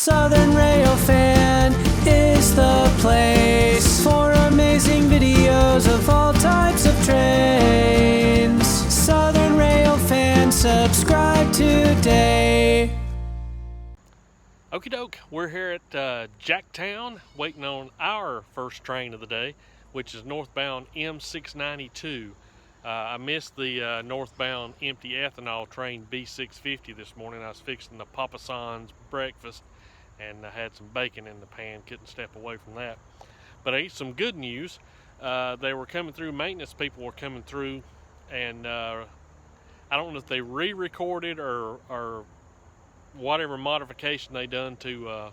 Southern Rail Fan is the place for amazing videos of all types of trains. Southern Rail Fan, subscribe today. Okie doke, we're here at Jacktown waiting on our first train of the day, which is northbound M692. I missed the northbound empty ethanol train B650 this morning. I was fixing the Papa San's breakfast and I had some bacon in the pan, couldn't step away from that. But I ate some good news. They were coming through, maintenance people were coming through, and I don't know if they re-recorded or whatever modification they done to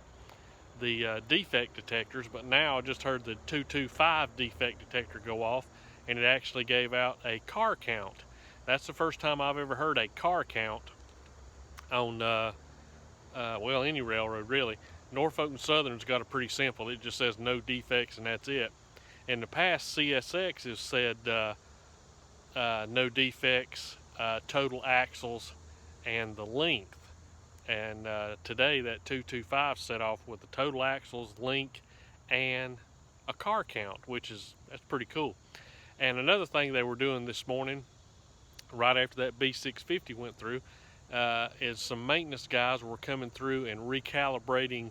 the defect detectors, but now I just heard the 225 defect detector go off, and it actually gave out a car count. That's the first time I've ever heard a car count on well, any railroad really. Norfolk and Southern's got it pretty simple. It just says no defects and that's it. In the past, CSX has said no defects, total axles, and the length. And today that 225 set off with the total axles, length, and a car count, that's pretty cool. And another thing they were doing this morning, right after that B650 went through, is some maintenance guys were coming through and recalibrating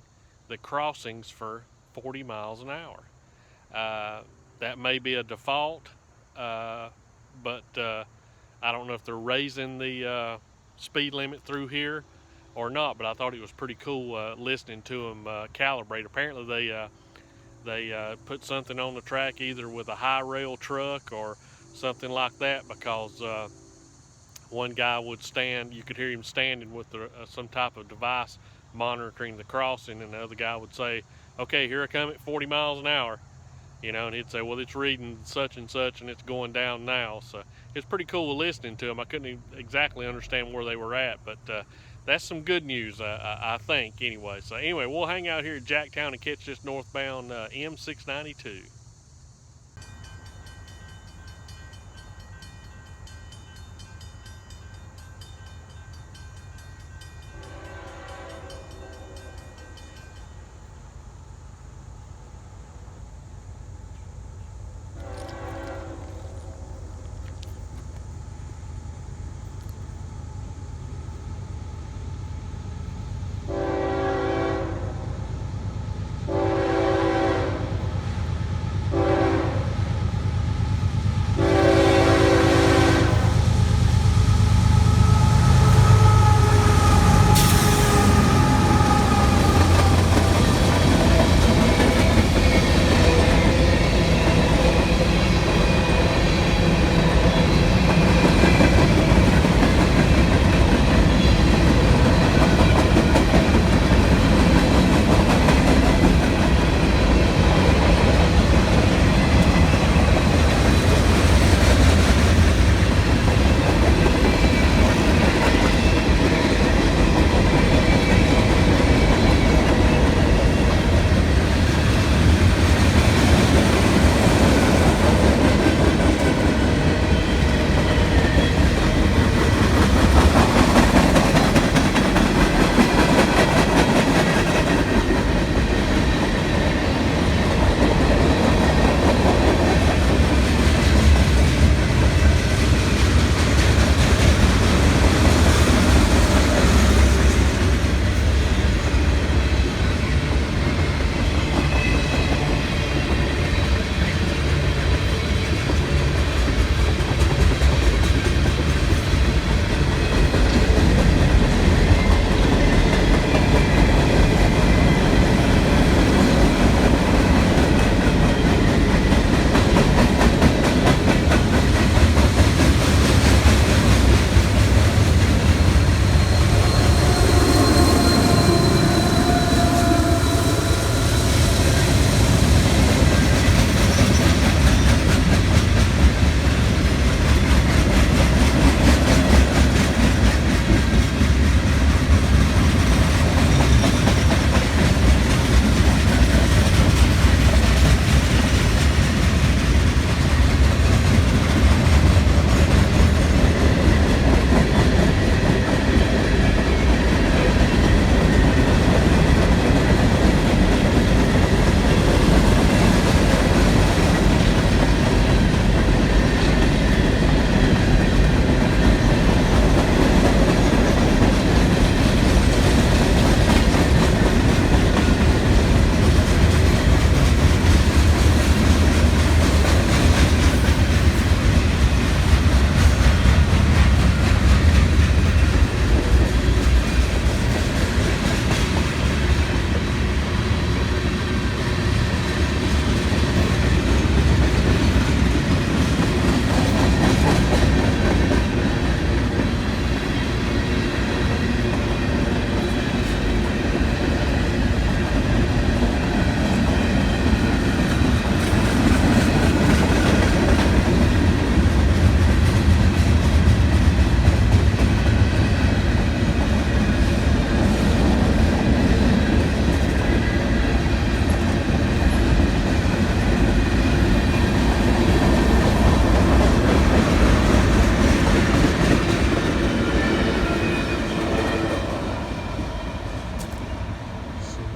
the crossings for 40 miles an hour. That may be a default, but I don't know if they're raising the speed limit through here or not, but I thought it was pretty cool listening to them calibrate. Apparently they put something on the track either with a high rail truck or something like that, because one guy would stand, you could hear him standing with some type of device monitoring the crossing, and the other guy would say, okay, here I come at 40 miles an hour, and he'd say, well, it's reading such and such and it's going down now. So it's pretty cool listening to them. I couldn't exactly understand where they were at, but that's some good news, I think, anyway. So anyway, we'll hang out here at Jacktown and catch this northbound M692.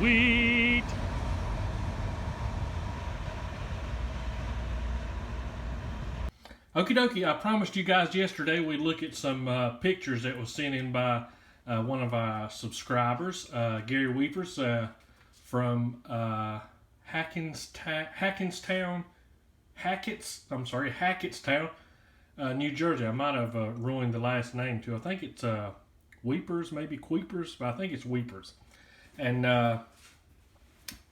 Sweet. Okie dokie, I promised you guys yesterday we'd look at some pictures that was sent in by one of our subscribers, Gary Weepers from Hackettstown, New Jersey. I might have ruined the last name too. I think it's Weepers, maybe Queepers, but I think it's Weepers. And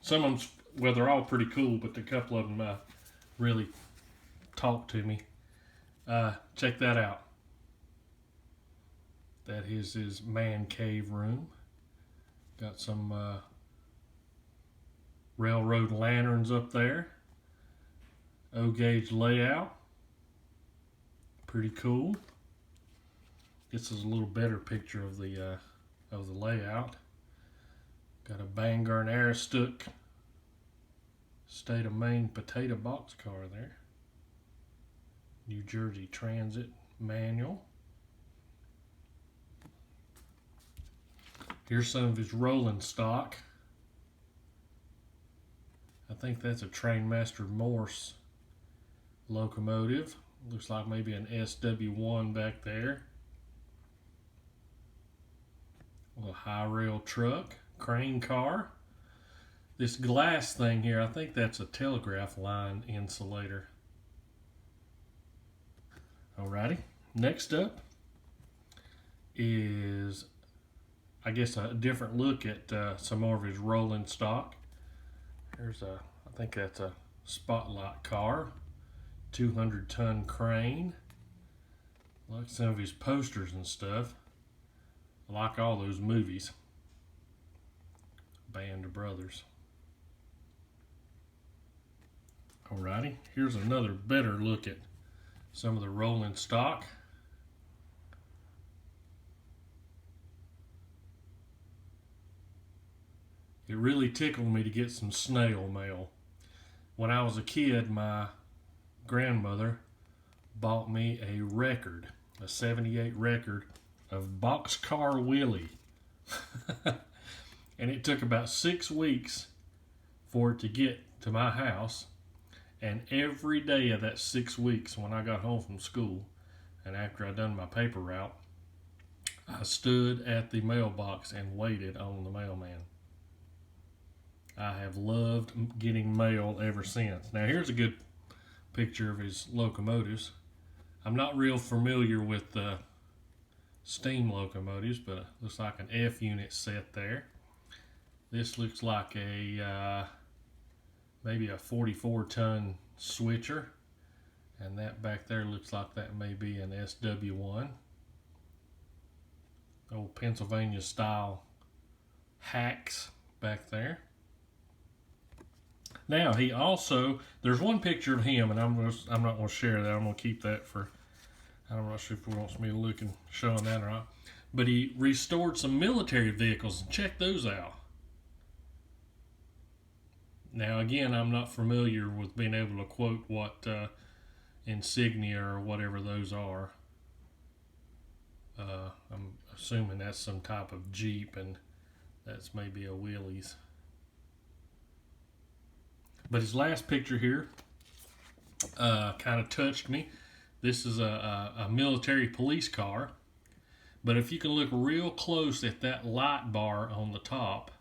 some of them, well, they're all pretty cool, but a couple of them really talk to me. Check that out. That is his man cave room. Got some railroad lanterns up there. O-gauge layout. Pretty cool. This is a little better picture of the layout. Got a Bangor and Aroostook State of Maine potato boxcar there. New Jersey Transit manual. Here's some of his rolling stock. I think that's a Trainmaster Morse locomotive. Looks like maybe an SW1 back there. A little high rail truck, crane car. This glass thing here, I think that's a telegraph line insulator. Alrighty, next up is, I guess, a different look at some more of his rolling stock. Here's I think that's a Spotlight car, 200-ton crane. I like some of his posters and stuff. I like all those movies. Band of Brothers. Alrighty, here's another better look at some of the rolling stock. It really tickled me to get some snail mail. When I was a kid, my grandmother bought me a record, a 78 record of Boxcar Willie. And it took about 6 weeks for it to get to my house. And every day of that 6 weeks, when I got home from school and after I'd done my paper route, I stood at the mailbox and waited on the mailman. I have loved getting mail ever since. Now here's a good picture of his locomotives. I'm not real familiar with the steam locomotives, but it looks like an F unit set there. This looks like a maybe a 44-ton switcher, and that back there looks like that may be an SW1. Old Pennsylvania style hacks back there. Now he also, there's one picture of him, and I'm not going to share that. I'm going to keep that for, I'm not sure if he wants me to look and showing that or not. But he restored some military vehicles, and check those out. Now again, I'm not familiar with being able to quote what insignia or whatever those are. I'm assuming that's some type of Jeep, and that's maybe a Willys. But his last picture here kind of touched me. This is a military police car. But if you can look real close at that light bar on the top,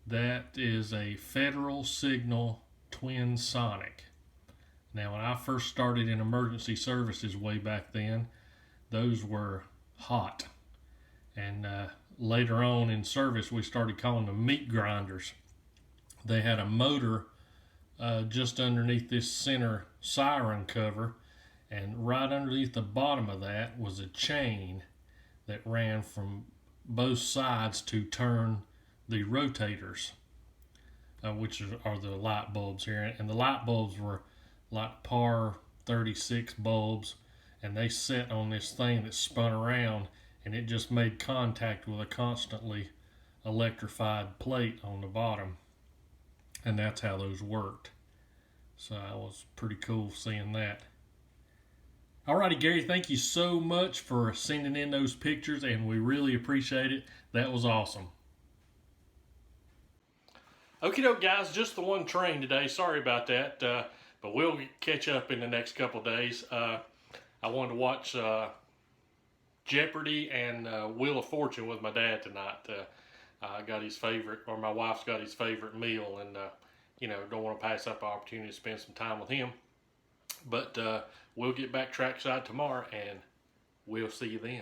that is a Federal Signal Twin Sonic. Now, when I first started in emergency services way back then, those were hot. And later on in service, we started calling them meat grinders. They had a motor just underneath this center siren cover, and right underneath the bottom of that was a chain that ran from both sides to turn the rotators, which are the light bulbs here. And the light bulbs were like par 36 bulbs, and they set on this thing that spun around, and it just made contact with a constantly electrified plate on the bottom. And that's how those worked. So it was pretty cool seeing that. Alrighty, Gary, thank you so much for sending in those pictures, and we really appreciate it. That was awesome. Okie doke, guys, just the one train today. Sorry about that, but we'll catch up in the next couple days. I wanted to watch Jeopardy and Wheel of Fortune with my dad tonight. I got his favorite, or my wife's got his favorite meal, and don't want to pass up the opportunity to spend some time with him. But we'll get back trackside tomorrow, and we'll see you then.